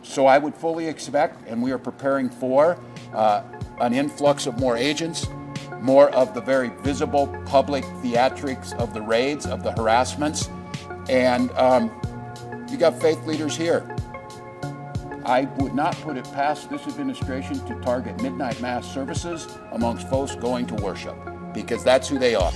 So I would fully expect, and we are preparing for, an influx of more agents, more of the very visible public theatrics of the raids, of the harassments, and you got faith leaders here. I would not put it past this administration to target midnight mass services amongst folks going to worship, because that's who they are.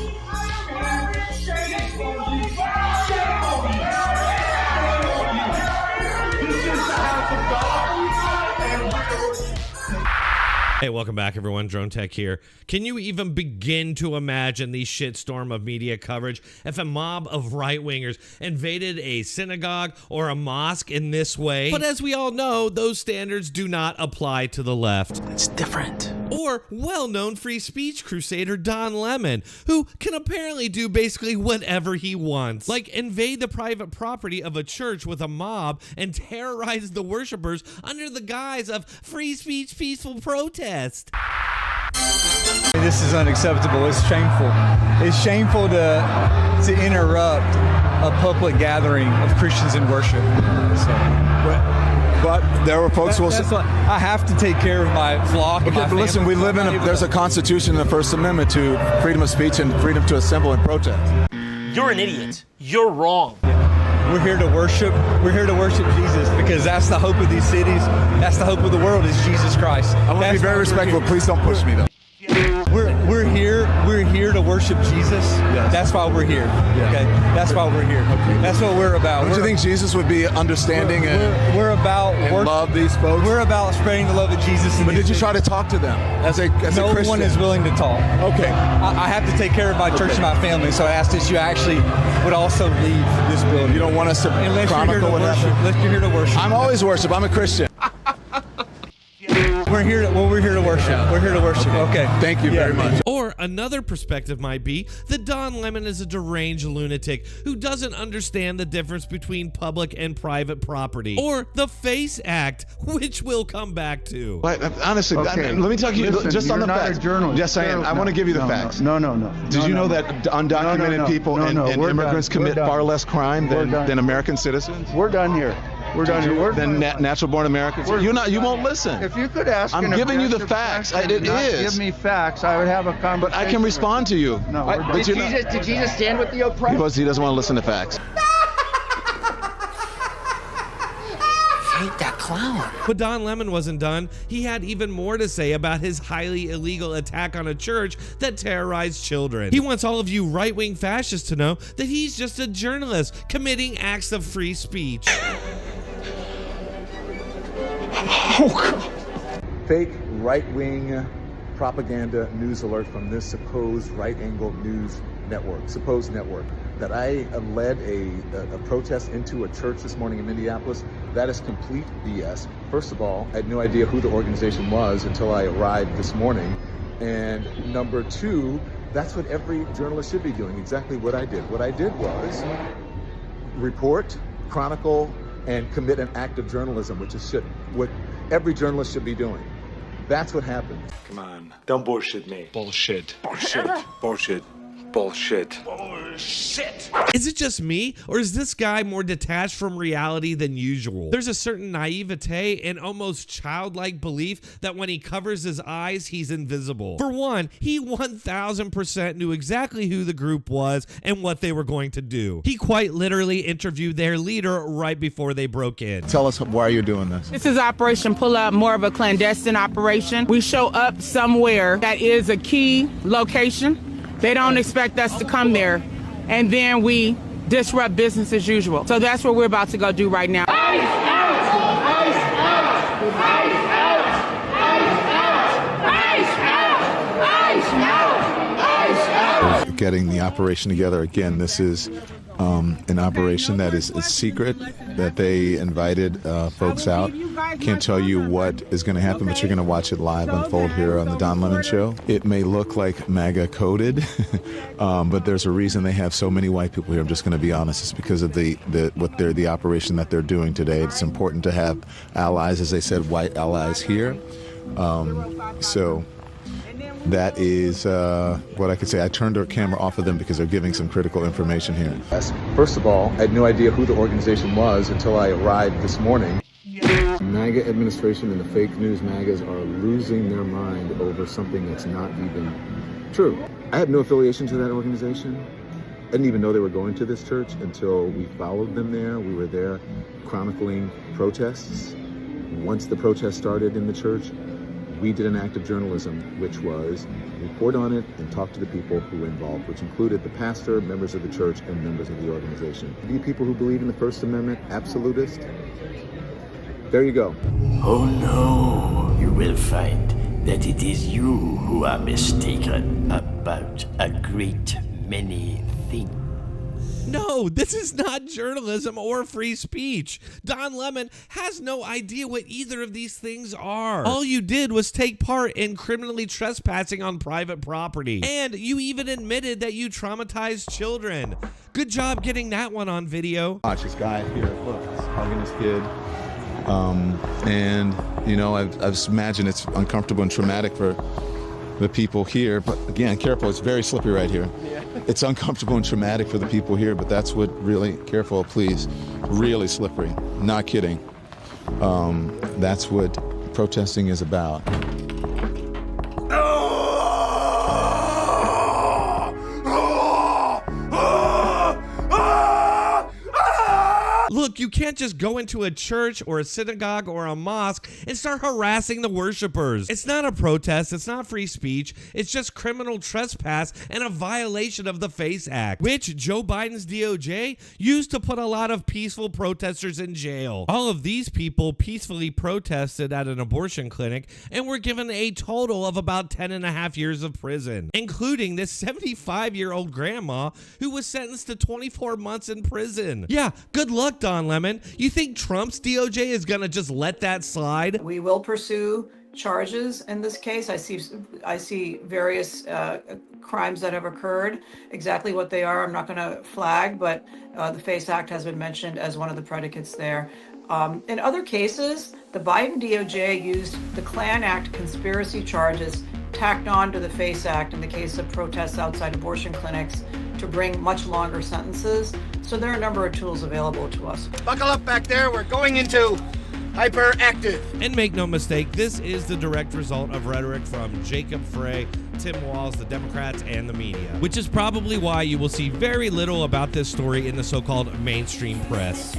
Hey, welcome back, everyone. Dronetek here. Can you even begin to imagine the shitstorm of media coverage if a mob of right-wingers invaded a synagogue or a mosque in this way? But as we all know, those standards do not apply to the left. It's different. Or well-known free speech crusader Don Lemon, who can apparently do basically whatever he wants. Like invade the private property of a church with a mob and terrorize the worshipers under the guise of free speech, peaceful protest. This is unacceptable. It's shameful. It's shameful to interrupt a public gathering of Christians in worship. But there were folks who will say, I have to take care of my flock. okay, but listen, we live in there's a constitution in the First Amendment to freedom of speech and freedom to assemble and protest. You're an idiot. You're wrong. We're here to worship. We're here to worship Jesus because that's the hope of these cities. That's the hope of the world is Jesus Christ. I want to be very respectful. Please don't push me, though. We're here to worship Jesus. Yes. That's why we're here. Yeah. Okay, that's why we're here. Okay. That's what we're about. Don't you think Jesus would be understanding we're about and love these folks? We're about spreading the love of Jesus. But did you try to talk to them as a Christian? No one is willing to talk. Okay. I have to take care of my church and my family, so I asked that you actually would also leave this building. You don't want us to chronicle what happened? Unless you're here to worship. I'm always worship. I'm a Christian. We're here to worship. Yeah. We're here to worship. Okay. Thank you very much. Or another perspective might be that Don Lemon is a deranged lunatic who doesn't understand the difference between public and private property. Or the FACE Act, which we'll come back to. Honestly, Okay. let me talk to you Listen, just on the you're not facts. a journalist. Yes, I am. I want to give you the facts. No. Did you know that undocumented people and immigrants commit far less crime than American citizens? We're done here. We're done here. Than natural-born Americans? You won't listen. If you could ask I'm an giving you the objective facts. question It and not is. give me facts, I would have a conversation. But I can respond to you. No, we're done. Did Jesus stand with the oppressed? Because he doesn't want to listen to facts. Hate that clown. But Don Lemon wasn't done. He had even more to say about his highly illegal attack on a church that terrorized children. He wants all of you right-wing fascists to know that he's just a journalist committing acts of free speech. Fake right-wing propaganda news alert from this supposed right-angle news network, that I led a protest into a church this morning in Minneapolis. That is complete BS. First of all, I had no idea who the organization was until I arrived this morning. And number two, that's what every journalist should be doing, exactly what I did. What I did was report, chronicle, and commit an act of journalism, which is what every journalist should be doing. That's what happened. Come on, don't bullshit me. Bullshit. Bullshit. Is it just me, or is this guy more detached from reality than usual? There's a certain naivete and almost childlike belief that when he covers his eyes, he's invisible. For one, he 1000% knew exactly who the group was and what they were going to do. He quite literally interviewed their leader right before they broke in. Tell us why you're doing this. This is Operation Pull Up, more of a clandestine operation. We show up somewhere that is a key location. They don't expect us to come there, and then we disrupt business as usual. So that's what we're about to go do right now. ICE out! ICE out! ICE out! ICE out! ICE out! ICE out! Getting the operation together again, this is an operation that is secret, that they invited folks out. Can't tell you what is going to happen, but you're going to watch it live unfold here on the Don Lemon Show. It may look like MAGA coded, but there's a reason they have so many white people here. I'm just going to be honest. It's because of the operation that they're doing today. It's important to have allies, as they said, white allies here. So that is what I could say. I turned our camera off of them because they're giving some critical information here. First of all, I had no idea who the organization was until I arrived this morning. MAGA administration and the fake news MAGAs are losing their mind over something that's not even true. I had no affiliation to that organization. I didn't even know they were going to this church until we followed them there. We were there chronicling protests. Once the protests started in the church, we did an act of journalism, which was report on it and talk to the people who were involved, which included the pastor, members of the church, and members of the organization. Are you people who believe in the First Amendment, absolutist? There you go. Oh no, you will find that it is you who are mistaken about a great many things. No, this is not journalism or free speech. Don Lemon has no idea what either of these things are. All you did was take part in criminally trespassing on private property. And you even admitted that you traumatized children. Good job getting that one on video. Watch this guy here, look, he's hugging his kid. And, you know, I've imagined it's uncomfortable and traumatic for the people here. But again, careful, it's very slippery right here. Yeah. It's uncomfortable and traumatic for the people here, but that's what really, careful, please, really slippery. Not kidding. That's what protesting is about. Look, you can't just go into a church or a synagogue or a mosque and start harassing the worshipers. It's not a protest, it's not free speech, it's just criminal trespass and a violation of the FACE Act, which Joe Biden's DOJ used to put a lot of peaceful protesters in jail. All of these people peacefully protested at an abortion clinic and were given a total of about 10.5 years of prison, including this 75-year-old grandma who was sentenced to 24 months in prison. Yeah, good luck, Don Lemon. You think Trump's DOJ is gonna just let that slide? We will pursue charges in this case. I see various crimes that have occurred. Exactly what they are, I'm not gonna flag, but the FACE Act has been mentioned as one of the predicates there. In other cases, the Biden DOJ used the Klan Act conspiracy charges tacked on to the FACE Act in the case of protests outside abortion clinics to bring much longer sentences. So there are a number of tools available to us. Buckle up back there, we're going into hyperactive. And make no mistake, this is the direct result of rhetoric from Jacob Frey, Tim Walz, the Democrats, and the media, which is probably why you will see very little about this story in the so-called mainstream press.